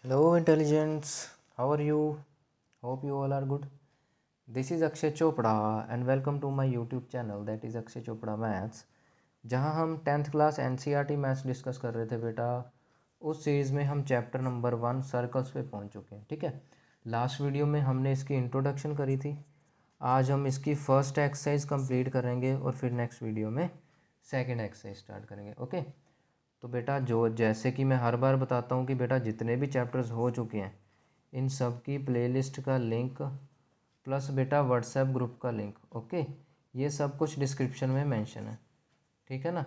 Hello, intelligence. How are you? Hope you all are good. This is Akshay Chopra and welcome to my YouTube channel that is Akshay Chopra Maths. जहाँ हम 10th class NCERT maths discuss कर रहे थे बेटा, उस series में हम chapter number 1 circles पे पहुँच चुके हैं। ठीक है, लास्ट वीडियो में हमने इसकी इंट्रोडक्शन करी थी। आज हम इसकी फर्स्ट एक्सरसाइज कंप्लीट करेंगे और फिर नेक्स्ट वीडियो में सेकंड एक्सरसाइज स्टार्ट करेंगे। ओके, तो बेटा जो जैसे कि मैं हर बार बताता हूँ कि बेटा जितने भी चैप्टर्स हो चुके हैं इन सब की प्लेलिस्ट का लिंक प्लस बेटा व्हाट्सएप ग्रुप का लिंक, ओके, ये सब कुछ डिस्क्रिप्शन में मेंशन है। ठीक है ना,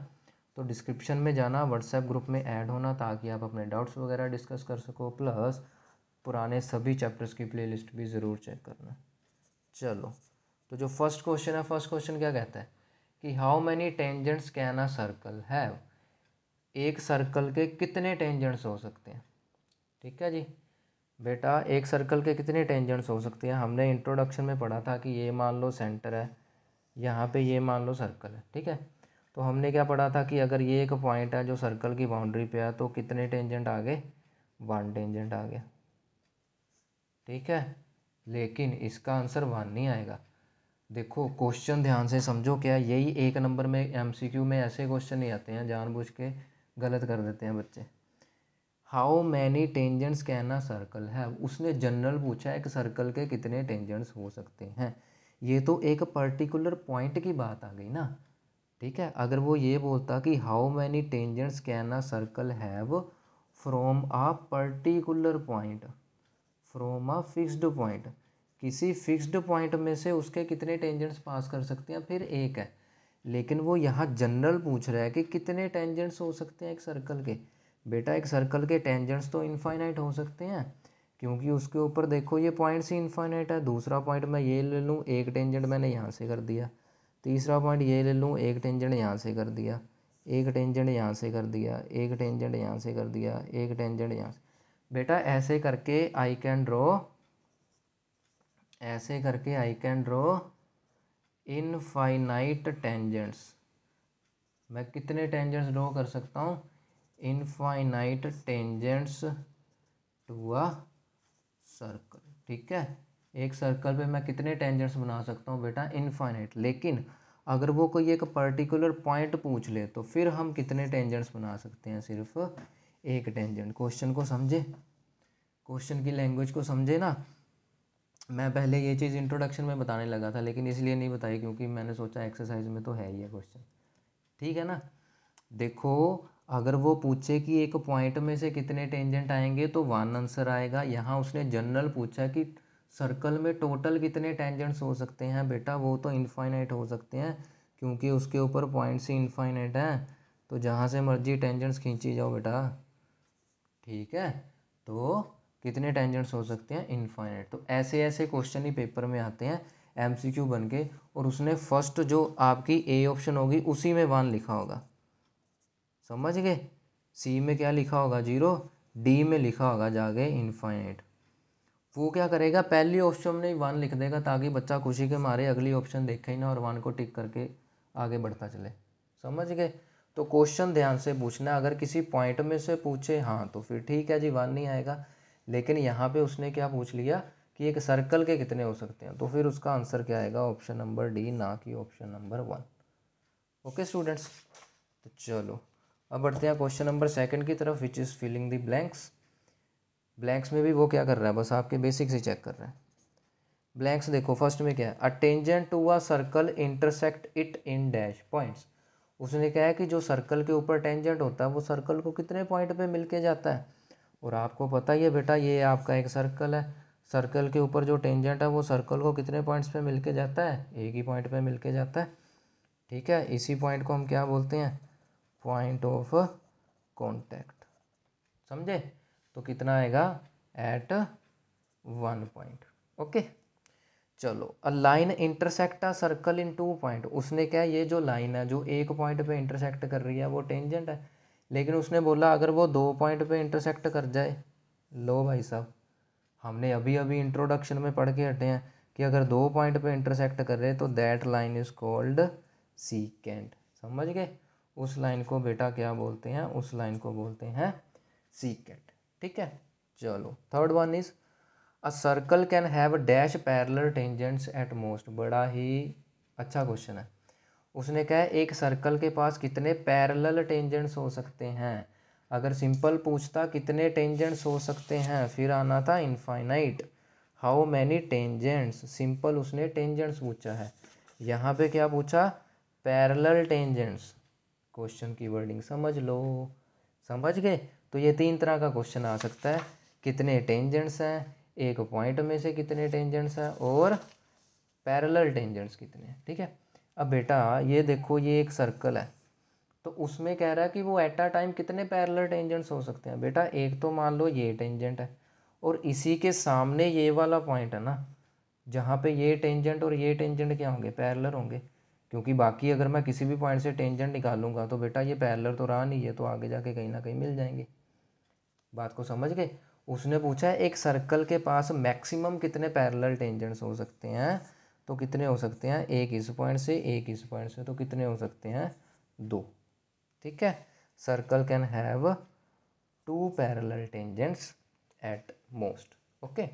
तो डिस्क्रिप्शन में जाना, व्हाट्सएप ग्रुप में ऐड होना ताकि आप अपने डाउट्स वगैरह डिस्कस कर सको, प्लस पुराने सभी चैप्टर्स की प्लेलिस्ट भी ज़रूर चेक करना। चलो, तो जो फर्स्ट क्वेश्चन है, फर्स्ट क्वेश्चन क्या कहता है कि how many tangents can a circle have. एक सर्कल के कितने टेंजेंट्स हो सकते हैं। ठीक है जी बेटा, एक सर्कल के कितने टेंजेंट्स हो सकते हैं। हमने इंट्रोडक्शन में पढ़ा था कि ये मान लो सेंटर है, यहाँ पे ये मान लो सर्कल है। ठीक है, तो हमने क्या पढ़ा था कि अगर ये एक पॉइंट है जो सर्कल की बाउंड्री पे है तो कितने टेंजेंट आ गए, 1 टेंजेंट आ गया। ठीक है, लेकिन इसका आंसर 1 नहीं आएगा। देखो क्वेश्चन ध्यान से समझो, क्या यही 1 नंबर में MCQ में ऐसे क्वेश्चन नहीं आते हैं, जानबूझ के गलत कर देते हैं बच्चे। How many tangents can a circle है, उसने जनरल पूछा है एक सर्कल के कितने टेंजेंट्स हो सकते हैं। ये तो एक पर्टिकुलर पॉइंट की बात आ गई ना। ठीक है, अगर वो ये बोलता कि how many tangents can a circle have from a particular point, from a fixed point, किसी फिक्स्ड पॉइंट में से उसके कितने टेंजेंट्स पास कर सकते हैं, फिर एक है। लेकिन वो यहाँ जनरल पूछ रहा है कि कितने टेंजेंट्स हो सकते हैं एक सर्कल के। बेटा एक सर्कल के टेंजेंट्स तो इनफाइनाइट हो सकते हैं, क्योंकि उसके ऊपर देखो ये पॉइंट्स ही इनफाइनाइट है। दूसरा पॉइंट मैं ये ले लूँ, एक टेंजेंट मैंने यहाँ से कर दिया। तीसरा पॉइंट ये ले लूँ, एक टेंजेंट यहाँ से कर दिया, एक टेंजेंट यहाँ से कर दिया, एक टेंजेंट यहाँ से कर दिया, एक टेंजेंट यहाँ से। बेटा ऐसे करके आई कैन ड्रॉ, ऐसे करके I can draw infinite tangents. मैं कितने टेंजेंट्स ड्रॉ कर सकता हूँ, infinite tangents to a circle. ठीक है, एक सर्कल पे मैं कितने टेंजेंट्स बना सकता हूँ बेटा, इनफाइनाइट। लेकिन अगर वो कोई एक पर्टिकुलर पॉइंट पूछ ले तो फिर हम कितने टेंजेंट्स बना सकते हैं, सिर्फ एक टेंजेंट। क्वेश्चन को समझे, क्वेश्चन की लैंग्वेज को समझे ना। मैं पहले ये चीज़ इंट्रोडक्शन में बताने लगा था लेकिन इसलिए नहीं बताई क्योंकि मैंने सोचा एक्सरसाइज में तो है ही है क्वेश्चन। ठीक है ना, देखो अगर वो पूछे कि एक पॉइंट में से कितने टेंजेंट आएंगे तो 1 आंसर आएगा। यहाँ उसने जनरल पूछा कि सर्कल में टोटल कितने टेंजेंट्स हो सकते हैं, बेटा वो तो इनफाइनाइट हो सकते हैं क्योंकि उसके ऊपर पॉइंट्स ही इनफाइनाइट हैं। तो जहाँ से मर्जी टेंजेंट्स खींची जाओ बेटा। ठीक है, तो कितने टेंजेंट्स हो सकते हैं, इनफाइनाइट। तो ऐसे ऐसे क्वेश्चन ही पेपर में आते हैं MCQ बन के, और उसने फर्स्ट जो आपकी A ऑप्शन होगी उसी में 1 लिखा होगा। समझ गए, C में क्या लिखा होगा 0, D में लिखा होगा जाके इनफाइनाइट। वो क्या करेगा, पहली ऑप्शन में 1 लिख देगा ताकि बच्चा खुशी के मारे अगली ऑप्शन देखे ही ना और 1 को टिक करके आगे बढ़ता चले। समझ गए, तो क्वेश्चन ध्यान से पूछना। अगर किसी पॉइंट में से पूछे हाँ तो फिर ठीक है जी 1 नहीं आएगा, लेकिन यहाँ पे उसने क्या पूछ लिया कि एक सर्कल के कितने हो सकते हैं, तो फिर उसका आंसर क्या आएगा, ऑप्शन नंबर D, ना कि ऑप्शन नंबर 1। ओके स्टूडेंट्स, तो चलो अब बढ़ते हैं क्वेश्चन नंबर 2 की तरफ, which is filling the blanks. Blanks में भी वो क्या कर रहा है, बस आपके बेसिक्स ही चेक कर रहा है। ब्लैंक्स देखो फर्स्ट में क्या है, a tangent to a circle intersect it in dash points. उसने कहा है कि जो सर्कल के ऊपर टेंजेंट होता है वो सर्कल को कितने पॉइंट पे मिलके जाता है। और आपको पता ही है बेटा ये आपका एक सर्कल है, सर्कल के ऊपर जो टेंजेंट है वो सर्कल को कितने पॉइंट्स पे मिलके जाता है, एक ही पॉइंट पे मिलके जाता है। ठीक है, इसी पॉइंट को हम क्या बोलते हैं, पॉइंट ऑफ कॉन्टैक्ट। समझे, तो कितना आएगा, एट 1 पॉइंट। ओके, चलो a line intersect a circle in 2 point. उसने क्या, ये जो लाइन है जो एक पॉइंट पे इंटरसेक्ट कर रही है वो टेंजेंट है, लेकिन उसने बोला अगर वो 2 पॉइंट पे इंटरसेक्ट कर जाए। लो भाई साहब, हमने अभी अभी इंट्रोडक्शन में पढ़ के हटे हैं कि अगर 2 पॉइंट पे इंटरसेक्ट कर रहे तो that line is called secant. समझ गए, उस लाइन को बेटा क्या बोलते हैं, उस लाइन को बोलते हैं सीकेंट। ठीक है, चलो third one is a circle can have dash parallel tangents at most. बड़ा ही अच्छा क्वेश्चन है। उसने कहा एक सर्कल के पास कितने पैरेलल टेंजेंट्स हो सकते हैं। अगर सिंपल पूछता कितने टेंजेंट्स हो सकते हैं, फिर आना था infinite how many tangents. Simple उसने टेंजेंट्स पूछा है, यहाँ पे क्या पूछा, पैरेलल टेंजेंट्स। क्वेश्चन की वर्डिंग समझ लो, समझ गए। तो ये 3 तरह का क्वेश्चन आ सकता है, कितने टेंजेंट्स हैं, एक पॉइंट में से कितने टेंजेंट्स हैं, और पैरेलल टेंजेंट्स कितने। ठीक है। अब बेटा ये देखो, ये एक सर्कल है, तो उसमें कह रहा है कि वो एट अ टाइम कितने पैरेलल टेंजेंट्स हो सकते हैं। बेटा एक तो मान लो ये टेंजेंट है, और इसी के सामने ये वाला पॉइंट है ना, जहाँ पे ये टेंजेंट और ये टेंजेंट क्या होंगे, पैरेलल होंगे। क्योंकि बाकी अगर मैं किसी भी पॉइंट से टेंजेंट निकालूंगा तो बेटा ये पैरेलल तो रहा नहीं, ये तो आगे जाके कहीं ना कहीं मिल जाएंगे। बात को समझ गए। उसने पूछा है एक सर्कल के पास मैक्सिमम कितने पैरेलल टेंजेंट्स हो सकते हैं, तो कितने हो सकते हैं, एक इस पॉइंट से एक इस पॉइंट से, तो कितने हो सकते हैं, 2। ठीक है। Circle can have 2 parallel tangents at most. Okay.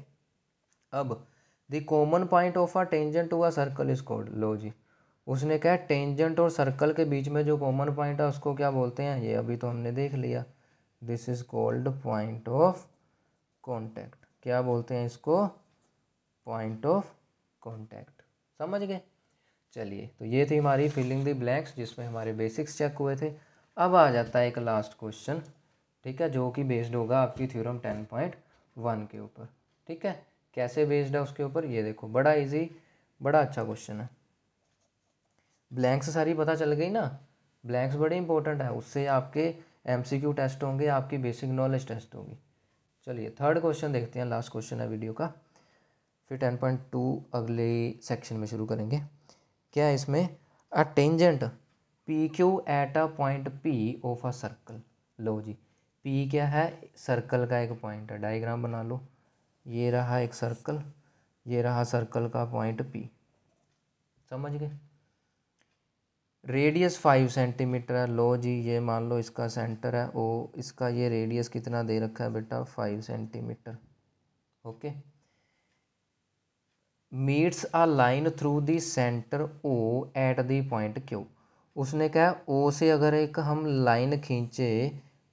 अब the common point of a tangent to a circle is called. लो जी, उसने कहा टेंजेंट और सर्कल के बीच में जो कॉमन पॉइंट है उसको क्या बोलते हैं, ये अभी तो हमने देख लिया, this is called point of contact. क्या बोलते हैं इसको, पॉइंट ऑफ कॉन्टैक्ट। समझ गए। चलिए, तो ये थी हमारी फिलिंग द ब्लैंक्स, जिसमें हमारे बेसिक्स चेक हुए थे। अब आ जाता है एक लास्ट क्वेश्चन, ठीक है, जो कि बेस्ड होगा आपकी थ्योरम 10.1 के ऊपर। ठीक है। कैसे बेस्ड है उसके ऊपर, ये देखो, बड़ा इजी, बड़ा अच्छा क्वेश्चन है। ब्लैंक्स सारी पता चल गई ना, ब्लैंक्स बड़े इंपॉर्टेंट है, उससे आपके एमसीक्यू टेस्ट होंगे, आपकी बेसिक नॉलेज टेस्ट होगी। चलिए थर्ड क्वेश्चन देखते हैं, लास्ट क्वेश्चन है वीडियो का, फिर 10.2 अगले सेक्शन में शुरू करेंगे। क्या है इसमें, a tangent P Q at a point P of a circle. लो जी, पी क्या है, सर्कल का एक पॉइंट है, डायग्राम बना लो, ये रहा एक सर्कल, ये रहा सर्कल का पॉइंट पी। समझ गए। रेडियस 5 सेंटीमीटर है। लो जी, ये मान लो इसका सेंटर है ओ, इसका ये रेडियस कितना दे रखा है बेटा, 5 centimetre. Okay. Meets a line through the centre O at the point Q. उसने कहा ओ से अगर एक हम लाइन खींचे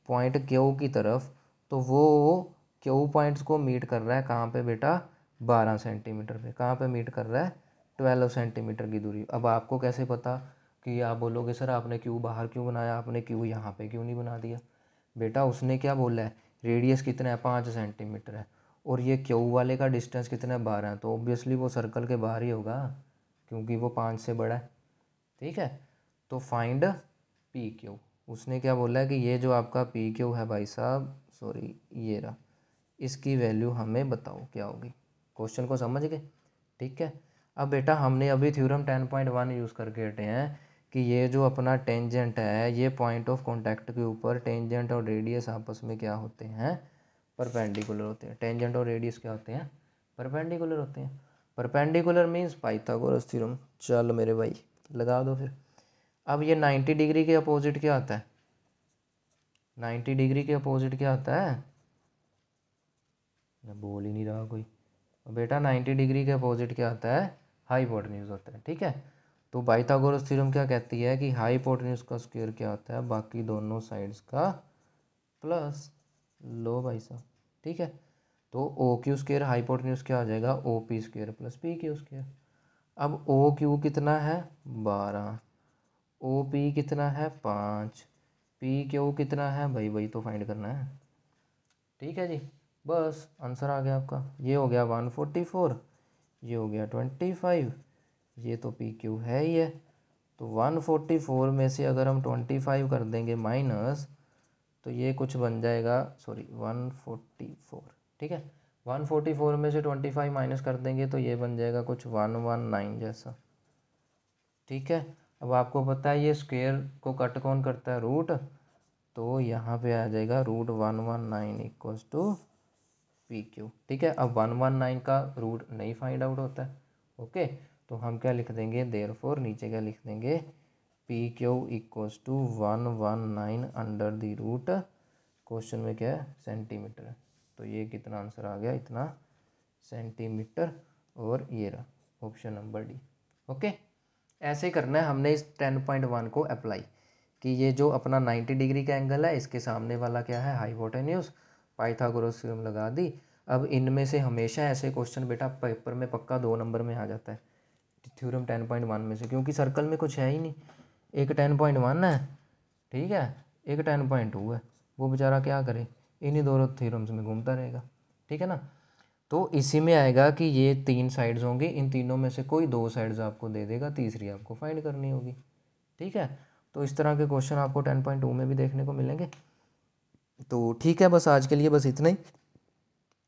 पॉइंट क्यू की तरफ, तो वो क्यू पॉइंट्स को मीट कर रहा है कहाँ पे बेटा, 12 सेंटीमीटर पे। कहाँ पे मीट कर रहा है, 12 सेंटीमीटर की दूरी। अब आपको कैसे पता, कि आप बोलोगे सर आपने क्यू बाहर क्यों बनाया, आपने क्यू यहाँ पे क्यों नहीं बना दिया। बेटा उसने क्या बोला है, रेडियस कितना है, 5 सेंटीमीटर है, और ये क्यू वाले का डिस्टेंस कितना है, 12 है, तो ऑब्वियसली वो सर्कल के बाहर ही होगा, क्योंकि वो 5 से बड़ा है। ठीक है। तो फाइंड पी क्यू। उसने क्या बोला है कि ये जो आपका पी क्यू है भाई साहब, सॉरी ये रहा, इसकी वैल्यू हमें बताओ क्या होगी। क्वेश्चन को समझ गए। ठीक है। अब बेटा हमने अभी थ्योरम 10.1 यूज़ करके हटे हैं कि ये जो अपना टेंजेंट है, ये पॉइंट ऑफ कॉन्टैक्ट के ऊपर टेंजेंट और रेडियस आपस में क्या होते हैं, परपेंडिकुलर होते हैं। टेंजेंट और रेडियस क्या होते हैं, परपेंडिकुलर होते हैं। Perpendicular means Pythagoras theorem. चल मेरे भाई लगा दो फिर। अब ये 90 डिग्री के अपोजिट क्या आता है, 90 डिग्री के अपोजिट क्या आता है, मैं बोल ही नहीं रहा कोई। बेटा 90 डिग्री के अपोजिट क्या आता है, हाइपोटेन्यूज होता है। ठीक है। तो पाइथागोरस थ्योरम क्या कहती है कि हाइपोटेन्यूज का स्क्वायर क्या होता है, बाकी दोनों साइड्स का प्लस। लो भाई साहब। ठीक है। तो ओ क्यू स्क्वायर हाइपोटेन्यूज क्या हो जाएगा, O P square plus P Q square. अब ओ क्यू कितना है, 12, ओ पी कितना है, 5, पी क्यू कितना है भाई, वही तो फाइंड करना है। ठीक है जी, बस आंसर आ गया आपका। ये हो गया 144, ये हो गया 25, ये तो पी क्यू है ही है। तो 144 में से अगर हम 25 कर देंगे माइनस, तो ये कुछ बन जाएगा, सॉरी 144। ठीक है। 144 में से 25 माइनस कर देंगे तो ये बन जाएगा कुछ 119 जैसा। ठीक है। अब आपको पता है ये स्क्वायर को कट कौन करता है, रूट, तो यहाँ पे आ जाएगा root 119 equals to P Q. ठीक है। अब 119 का रूट नहीं फाइंड आउट होता है। ओके। तो हम क्या लिख देंगे, देयरफॉर नीचे क्या लिख देंगे, P Q equals to 119 under the root, question में क्या है, सेंटीमीटर है। तो ये कितना आंसर आ गया, इतना सेंटीमीटर, और ये रहा ऑप्शन नंबर डी। ओके, ऐसे करना है हमने इस 10.1 को अप्लाई कि ये जो अपना 90 डिग्री का एंगल है, इसके सामने वाला क्या है, हाइपोटेन्यूज, पाइथागोरस थ्योरम लगा दी। अब इनमें से हमेशा ऐसे क्वेश्चन बेटा पेपर में पक्का 2 नंबर में आ जाता है थ्योरम 10.1 में से, क्योंकि सर्कल में कुछ है ही नहीं। एक 10.1 है, ठीक है, एक 10.2 है, वो बेचारा क्या करे, इन्हीं दोनों थ्योरम्स में घूमता रहेगा, ठीक है ना। तो इसी में आएगा कि ये 3 साइड्स होंगी, इन तीनों में से कोई 2 साइड्स आपको दे देगा, तीसरी आपको फाइंड करनी होगी, ठीक है। तो इस तरह के क्वेश्चन आपको 10.2 में भी देखने को मिलेंगे। तो ठीक है, बस आज के लिए बस इतना ही,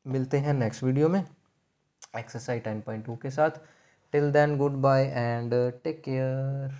मिलते हैं नेक्स्ट वीडियो में एक्सरसाइज 10.2 के साथ। Till then good bye and take care.